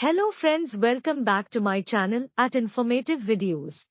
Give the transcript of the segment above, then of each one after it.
Hello friends, welcome back to my channel at informative videos.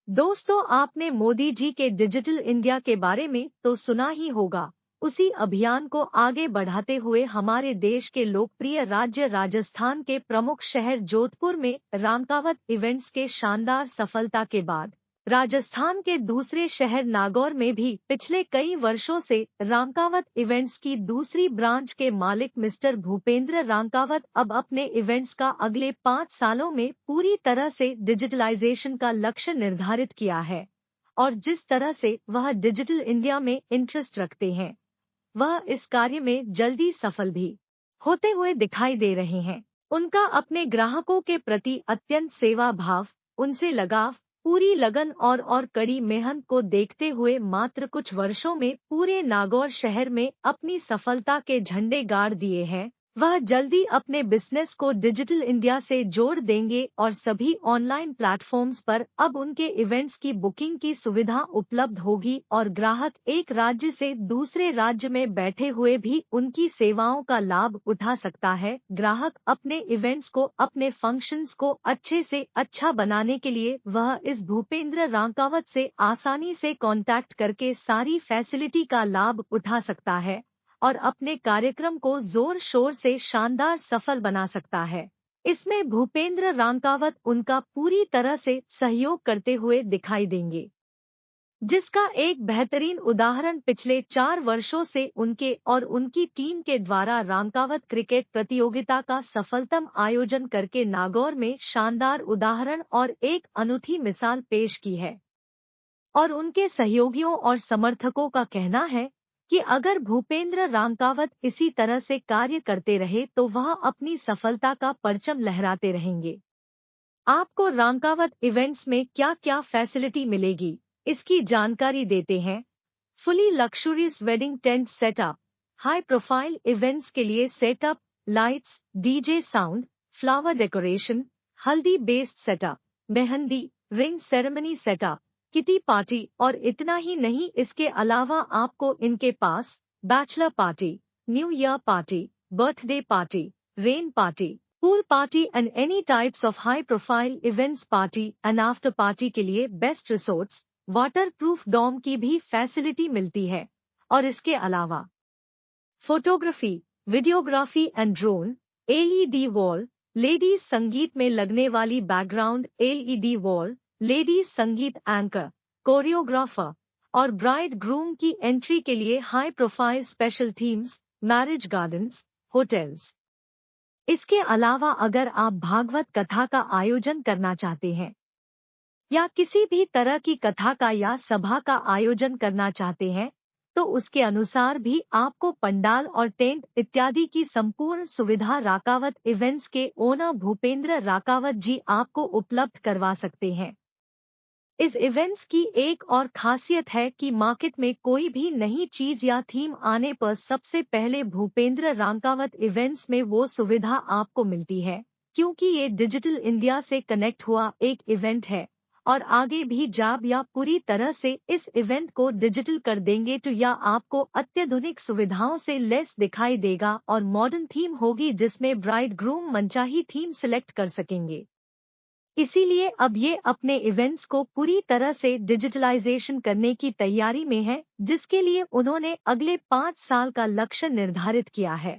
दोस्तों, आपने मोदी जी के digital India के बारे में तो सुना ही होगा। उसी अभियान को आगे बढ़ाते हुए हमारे देश के लोकप्रिय राज्य राजस्थान के प्रमुख शहर जोधपुर में रामकावत इवेंट्स के शानदार सफलता के बाद राजस्थान के दूसरे शहर नागौर में भी पिछले कई वर्षों से रामकावत इवेंट्स की दूसरी ब्रांच के मालिक मिस्टर भूपेंद्र रामकावत अब अपने इवेंट्स का अगले 5 सालों में पूरी तरह से डिजिटलाइजेशन का लक्ष्य निर्धारित किया है। और जिस तरह से वह डिजिटल इंडिया में इंटरेस्ट रखते हैं, वह इस कार्य में जल्दी सफल भी होते हुए दिखाई दे रहे हैं। उनका अपने ग्राहकों के प्रति अत्यंत सेवा भाव, उनसे लगाव, पूरी लगन और कड़ी मेहनत को देखते हुए मात्र कुछ वर्षों में पूरे नागौर शहर में अपनी सफलता के झंडे गाड़ दिए हैं। वह जल्दी अपने बिजनेस को डिजिटल इंडिया से जोड़ देंगे और सभी ऑनलाइन प्लेटफॉर्म्स पर अब उनके इवेंट्स की बुकिंग की सुविधा उपलब्ध होगी और ग्राहक एक राज्य से दूसरे राज्य में बैठे हुए भी उनकी सेवाओं का लाभ उठा सकता है। ग्राहक अपने इवेंट्स को, अपने फंक्शंस को अच्छे से अच्छा बनाने के लिए वह इस भूपेंद्र रामकावत से आसानी से कॉन्टैक्ट करके सारी फैसिलिटी का लाभ उठा सकता है और अपने कार्यक्रम को जोर शोर से शानदार सफल बना सकता है। इसमें भूपेंद्र रामकावत उनका पूरी तरह से सहयोग करते हुए दिखाई देंगे, जिसका एक बेहतरीन उदाहरण पिछले 4 वर्षों से उनके और उनकी टीम के द्वारा रामकावत क्रिकेट प्रतियोगिता का सफलतम आयोजन करके नागौर में शानदार उदाहरण और एक अनूठी मिसाल पेश की है। और उनके सहयोगियों और समर्थकों का कहना है कि अगर भूपेंद्र रामकावत इसी तरह से कार्य करते रहे तो वह अपनी सफलता का परचम लहराते रहेंगे। आपको रामकावत इवेंट्स में क्या क्या फैसिलिटी मिलेगी, इसकी जानकारी देते हैं। Fully luxurious wedding tent setup, high profile events के लिए setup, lights, DJ sound, flower decoration, haldi based setup, mehndi, ring ceremony setup, kitty party और इतना ही नहीं, इसके अलावा आपको इनके पास bachelor party, new year party, birthday party, rain party, pool party and any types of high profile events party and after party के लिए best resorts, waterproof dome की भी फैसिलिटी मिलती है। और इसके अलावा photography, videography and drone, LED wall, ladies संगीत में लगने वाली बैकग्राउंड एलईडी वॉल, लेडीज संगीत एंकर, कोरियोग्राफर और ब्राइड ग्रूम की एंट्री के लिए high profile special themes, marriage gardens, hotels. इसके अलावा अगर आप भागवत कथा का आयोजन करना चाहते हैं या किसी भी तरह की कथा का या सभा का आयोजन करना चाहते हैं तो उसके अनुसार भी आपको पंडाल और टेंट इत्यादि की संपूर्ण सुविधा राकावत इवेंट्स के ओनर भूपेंद्र राकावत जी आपको उपलब्ध करवा सकते हैं। इस इवेंट्स की एक और खासियत है कि मार्केट में कोई भी नई चीज या थीम आने पर सबसे पहले भूपेंद्र रामकावत इवेंट्स में वो सुविधा आपको मिलती है, क्योंकि ये डिजिटल इंडिया से कनेक्ट हुआ एक इवेंट है और आगे भी जब या पूरी तरह से इस इवेंट को डिजिटल कर देंगे तो या आपको अत्याधुनिक सुविधाओं से लेस दिखाई देगा और मॉडर्न थीम होगी जिसमें ब्राइड ग्रूम मनचाही थीम सिलेक्ट कर सकेंगे। इसीलिए अब ये अपने इवेंट्स को पूरी तरह से डिजिटलाइजेशन करने की तैयारी में है, जिसके लिए उन्होंने अगले 5 साल का लक्ष्य निर्धारित किया है।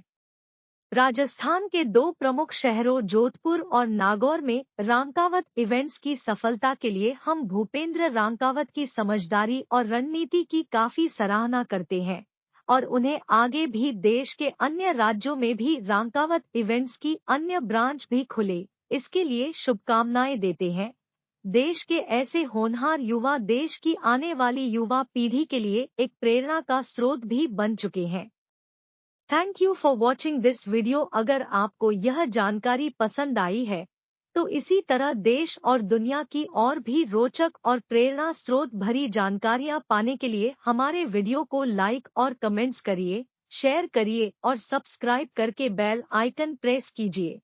राजस्थान के 2 प्रमुख शहरों जोधपुर और नागौर में रामकावत इवेंट्स की सफलता के लिए हम भूपेंद्र रामकावत की समझदारी और रणनीति की काफी सराहना करते हैं और उन्हें आगे भी देश के अन्य राज्यों में भी रामकावत इवेंट्स की अन्य ब्रांच भी खुले, इसके लिए शुभकामनाएं देते हैं। देश के ऐसे होनहार युवा देश की आने वाली युवा पीढ़ी के लिए एक प्रेरणा का स्रोत भी बन चुके हैं। Thank you for watching this video. अगर आपको यह जानकारी पसंद आई है तो इसी तरह देश और दुनिया की और भी रोचक और प्रेरणा स्रोत भरी जानकारियां पाने के लिए हमारे वीडियो को लाइक और कमेंट्स करिए, शेयर करिए और सब्सक्राइब करके बेल आइकन प्रेस कीजिए।